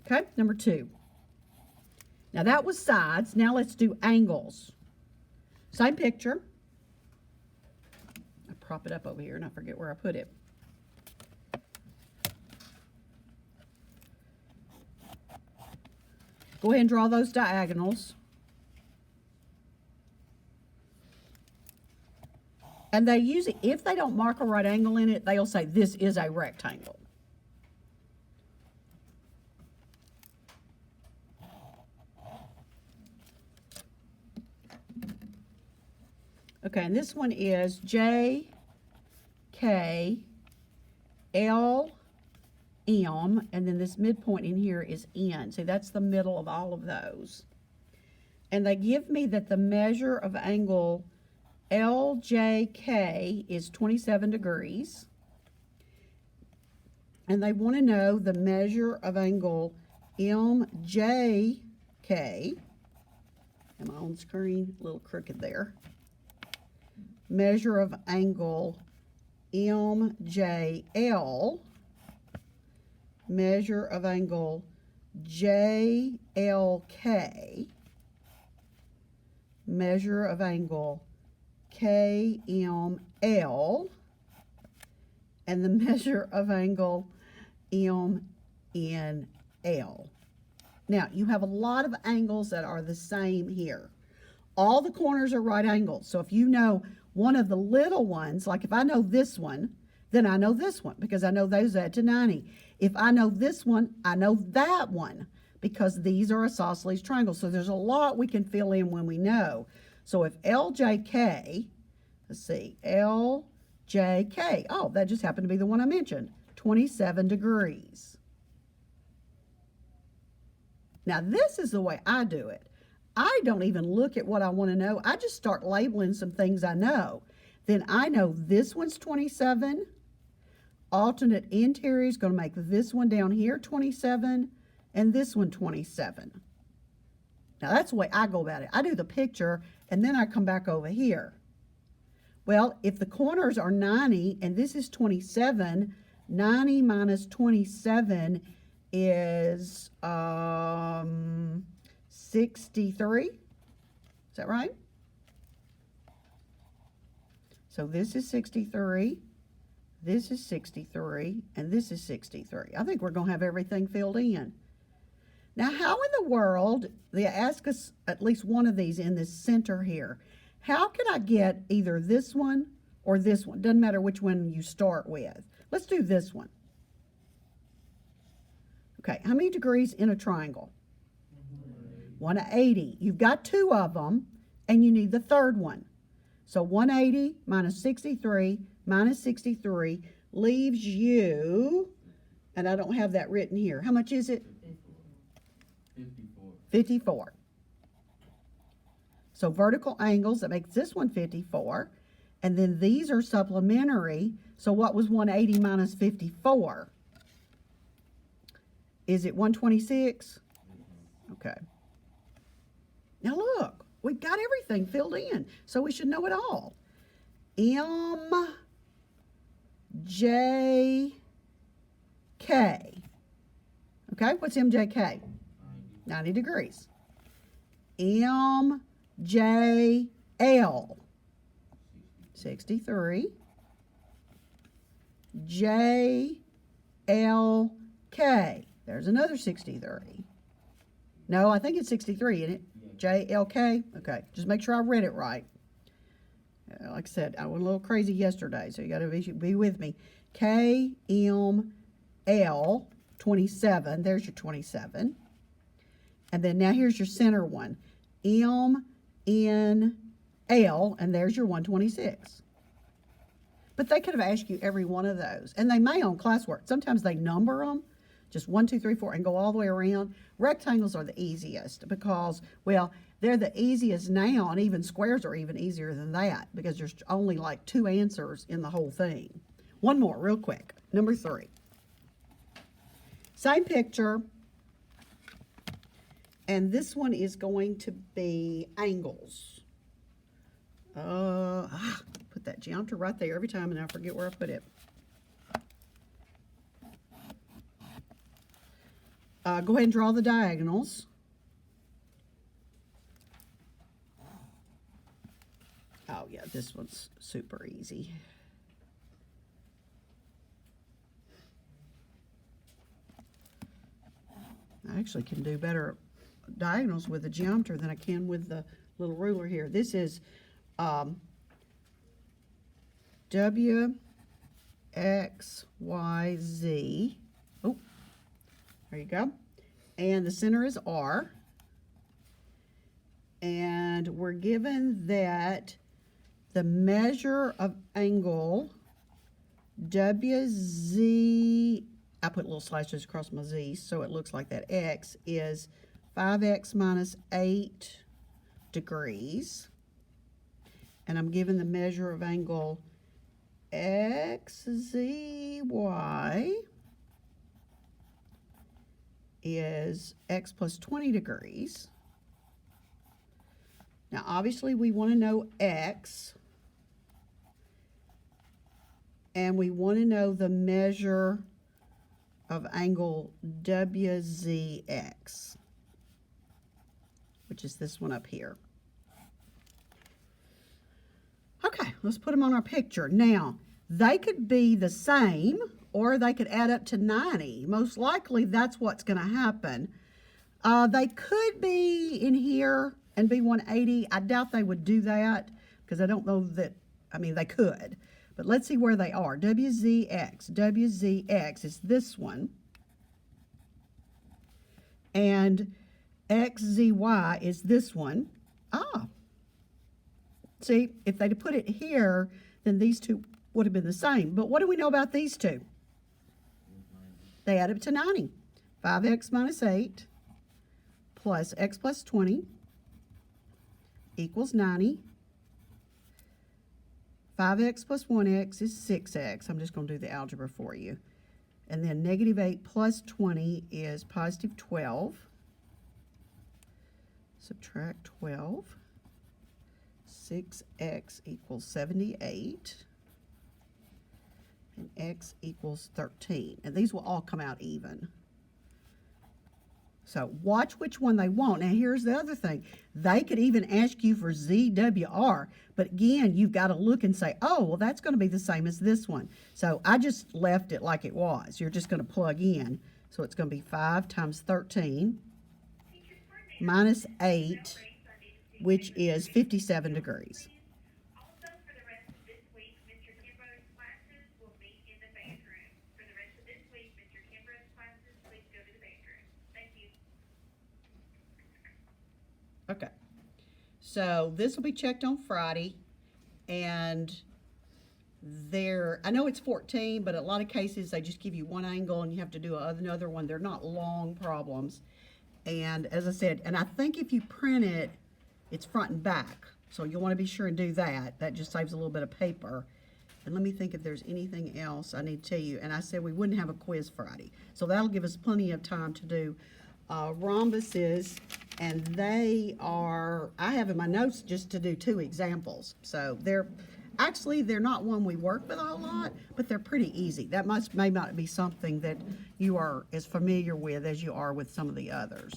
Okay, number 2. Now that was sides. Now let's do angles. Same picture. I prop it up over here and I forget where I put it. Go ahead and draw those diagonals. And they usually, if they don't mark a right angle in it, they'll say this is a rectangle. Okay, and this one is J, K, L, M, and then this midpoint in here is N. See, that's the middle of all of those. And they give me that the measure of angle LJK is 27 degrees. And they want to know the measure of angle MJK. Am I on screen? A little crooked there. Measure of angle MJL. Measure of angle JLK. Measure of angle KML. And the measure of angle MNL. Now, you have a lot of angles that are the same here. All the corners are right angles. So if you know one of the little ones, like if I know this one, then I know this one because I know those add to 90. If I know this one, I know that one because these are isosceles triangles. So there's a lot we can fill in when we know. So if LJK, let's see, LJK, oh, that just happened to be the one I mentioned, 27 degrees. Now this is the way I do it. I don't even look at what I want to know. I just start labeling some things I know. Then I know this one's 27. Alternate interior is going to make this one down here 27 and this one 27. Now that's the way I go about it. I do the picture and then I come back over here. Well, if the corners are 90 and this is 27, 90 minus 27 is 63. Is that right? So this is 63, this is 63, and this is 63. I think we're going to have everything filled in. Now, how in the world, they ask us at least one of these in this center here, how can I get either this one or this one? Doesn't matter which one you start with. Let's do this one. Okay, how many degrees in a triangle? 180. You've got 2 of them, and you need the third one. So 180 minus 63 minus 63 leaves you, and I don't have that written here. How much is it? 54. 54. So vertical angles, that makes this one 54. And then these are supplementary. So what was 180 minus 54? Is it 126? Okay. Now look, we've got everything filled in, so we should know it all. MJK. Okay, what's MJK? 90 degrees. MJL. 63. JLK. There's another 63. No, I think it's 63, isn't it? JLK? Okay, just make sure I read it right. Like I said, I went a little crazy yesterday, so you got to be with me. KML 27. There's your 27. And then now here's your center one. MNL, and there's your 126. But they could have asked you every one of those. And they may on classwork. Sometimes they number them. Just 1, 2, 3, 4, and go all the way around. Rectangles are the easiest because, well, they're the easiest now, and even squares are even easier than that because there's only like 2 answers in the whole thing. One more real quick. Number 3. Same picture. And this one is going to be angles. Put that geometry right there every time and I forget where I put it. Go ahead and draw the diagonals. Oh yeah, this one's super easy. I actually can do better diagonals with the geometer than I can with the little ruler here. This is W, X, Y, Z. Oh, there you go. And the center is R. And we're given that the measure of angle WZ, I put little slashes across my Z so it looks like that X is 5X minus 8 degrees. And I'm given the measure of angle XZY is X plus 20 degrees. Now, obviously, we want to know X, and we want to know the measure of angle WZX, which is this one up here. Okay, let's put them on our picture. Now, they could be the same, or they could add up to 90. Most likely, that's what's going to happen. They could be in here and be 180. I doubt they would do that because I don't know that, I mean, they could. But let's see where they are. WZX. WZX is this one. And XZY is this one. Ah. See, if they'd put it here, then these two would have been the same. But what do we know about these two? They add up to 90. 5X minus 8 plus X plus 20 equals 90. 5X plus 1X is 6X. I'm just going to do the algebra for you. And then negative 8 plus 20 is positive 12. Subtract 12. 6X equals 78. And X equals 13. And these will all come out even. So watch which one they want. Now here's the other thing. They could even ask you for ZWR, but again, you've got to look and say, oh, well, that's going to be the same as this one. So I just left it like it was. You're just going to plug in. So it's going to be 5 times 13 minus 8, which is 57 degrees. Okay, so this will be checked on Friday, and I know it's 14, but a lot of cases they just give you one angle and you have to do another one. They're not long problems. And as I said, and I think if you print it, it's front and back. So you'll want to be sure and do that. That just saves a little bit of paper. And let me think if there's anything else I need to tell you. And I said we wouldn't have a quiz Friday. So that'll give us plenty of time to do rhombuses, and they are, I have in my notes just to do 2 examples. So they're not one we work with a whole lot, but they're pretty easy. That may not be something that you are as familiar with as you are with some of the others.